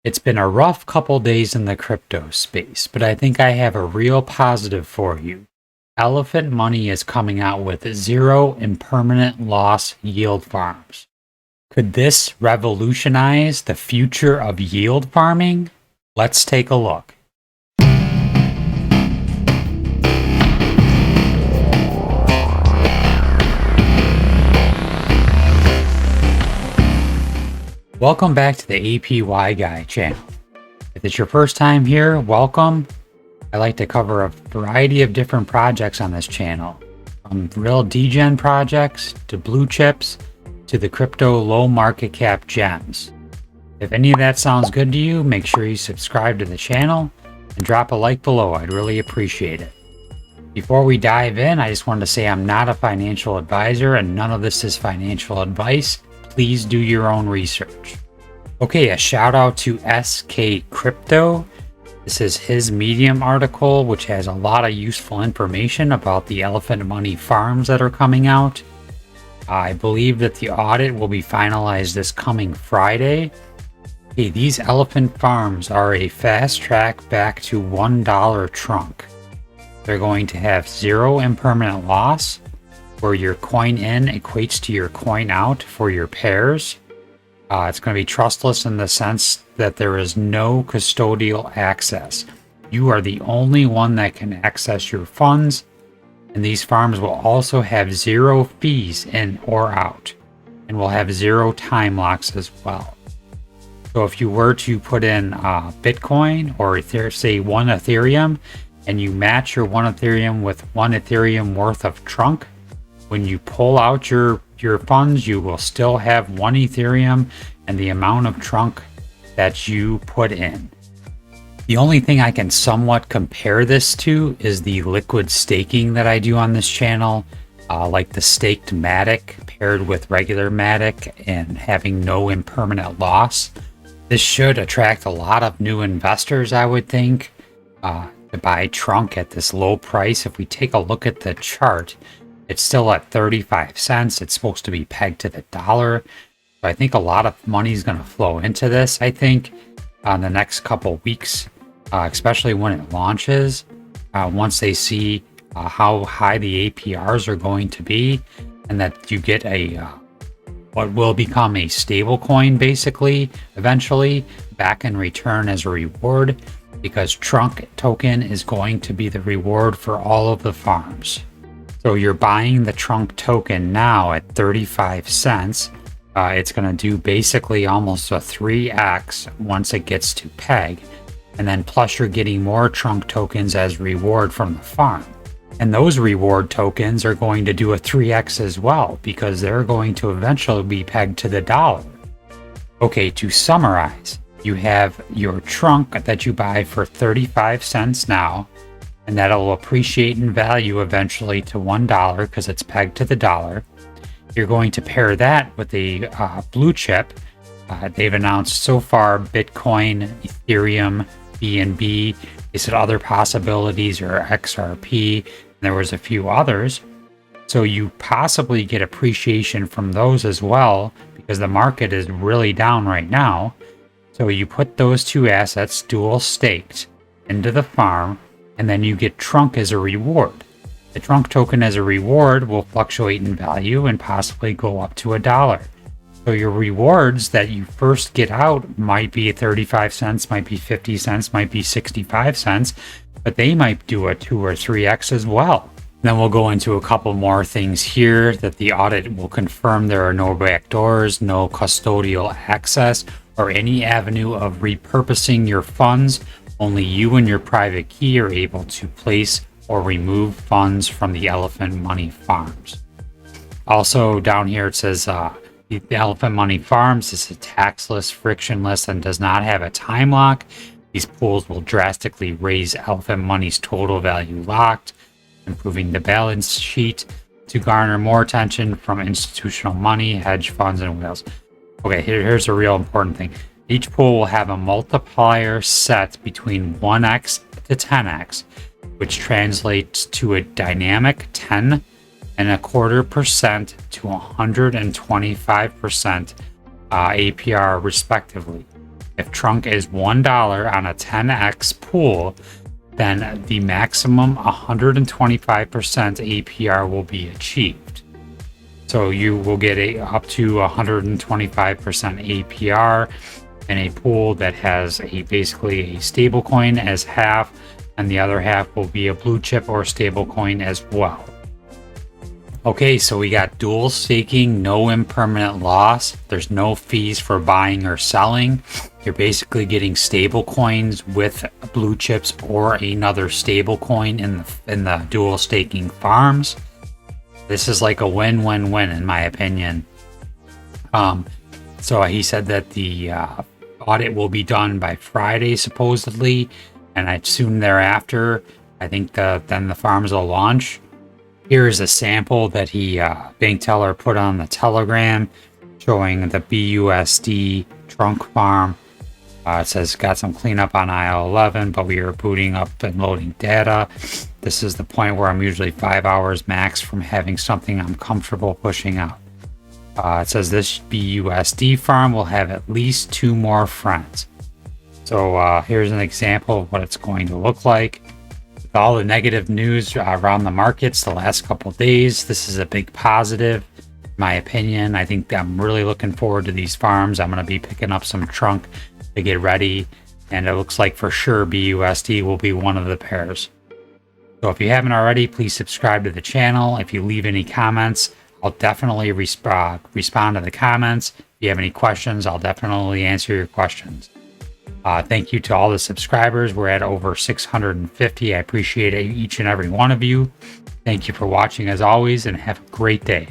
It's been a rough couple days in the crypto space, but I think I have a real positive for you. Elephant Money is coming out with zero impermanent loss yield farms. Could this revolutionize the future of yield farming? Let's take a look. Welcome back to the APY Guy channel. If it's your first time here, welcome. I like to cover a variety of different projects on this channel, from real degen projects to blue chips to the crypto low market cap gems. If any of that sounds good to you, make sure you subscribe to the channel and drop a like below. I'd really appreciate it. Before we dive in, I just wanted to say I'm not a financial advisor and none of this is financial advice. Please do your own research. Okay, a shout out to SK Crypto. This is his Medium article, which has a lot of useful information about the Elephant Money farms that are coming out. I believe that the audit will be finalized this coming Friday. Hey, these elephant farms are a fast track back to $1 trunk. They're going to have zero impermanent loss, where your coin in equates to your coin out for your pairs. It's going to be trustless in the sense that there is no custodial access. You are the only one that can access your funds, and these farms will also have zero fees in or out, and will have zero time locks as well. So if you were to put in Bitcoin or say one Ethereum, and you match your one Ethereum with one Ethereum worth of trunk, when you pull out your funds, you will still have one Ethereum and the amount of trunk that you put in. The only thing I can somewhat compare this to is the liquid staking that I do on this channel, like the staked matic paired with regular matic and having no impermanent loss. This should attract a lot of new investors, I would think, to buy trunk at this low price. If we take a look at the chart, it's still at 35 cents. It's supposed to be pegged to the dollar. So I think a lot of money is going to flow into this, I think, in the next couple weeks, especially when it launches. Once they see how high the APRs are going to be, and that you get a what will become a stable coin, basically, eventually, back in return as a reward, because trunk token is going to be the reward for all of the farms. So you're buying the trunk token now at 35 cents. It's going to do basically almost a 3x once it gets to peg. And then plus you're getting more trunk tokens as reward from the farm. And those reward tokens are going to do a 3x as well, because they're going to eventually be pegged to the dollar. Okay, to summarize, you have your trunk that you buy for 35 cents now, and that'll appreciate in value eventually to $1 because it's pegged to the dollar. You're going to pair that with a blue chip. They've announced so far Bitcoin, Ethereum, BNB. They said other possibilities are XRP, and there was a few others. So you possibly get appreciation from those as well, because the market is really down right now. So you put those two assets dual staked into the farm, and then you get trunk as a reward. The trunk token as a reward will fluctuate in value and possibly go up to $1. So your rewards that you first get out might be 35 cents, might be 50 cents, might be 65 cents, but they might do a 2 or 3x as well. Then we'll go into a couple more things here that the audit will confirm there are no backdoors, no custodial access, or any avenue of repurposing your funds. Only you and your private key are able to place or remove funds from the Elephant Money farms. Also down here it says the Elephant Money farms is taxless, frictionless, and does not have a time lock. These pools will drastically raise Elephant Money's total value locked, improving the balance sheet to garner more attention from institutional money, hedge funds, and whales. Okay, here's a real important thing. Each pool will have a multiplier set between 1x to 10x, which translates to a dynamic 10.25% to 125% APR respectively. If trunk is $1 on a 10x pool, then the maximum 125% APR will be achieved. So you will get up to 125% APR in a pool that has basically a stable coin as half, and the other half will be a blue chip or stable coin as well. Okay, so we got dual staking, no impermanent loss. There's no fees for buying or selling. You're basically getting stable coins with blue chips or another stable coin in the dual staking farms. This is like a win-win-win in my opinion. So he said that the audit will be done by Friday supposedly, and soon thereafter, I think then the farms will launch. Here is a sample that bank teller put on the Telegram showing the BUSD trunk farm. It says got some cleanup on aisle 11, but we are booting up and loading data. This is the point where I'm usually 5 hours max from having something I'm comfortable pushing out. It says this BUSD farm will have at least 2 more friends. So here's an example of what it's going to look like. With all the negative news around the markets the last couple of days, this is a big positive, in my opinion. I think I'm really looking forward to these farms. I'm going to be picking up some trunk to get ready, and it looks like for sure BUSD will be one of the pairs. So if you haven't already, please subscribe to the channel. If you leave any comments, I'll definitely respond to the comments. If you have any questions, I'll definitely answer your questions. Thank you to all the subscribers. We're at over 650. I appreciate each and every one of you. Thank you for watching as always, and have a great day.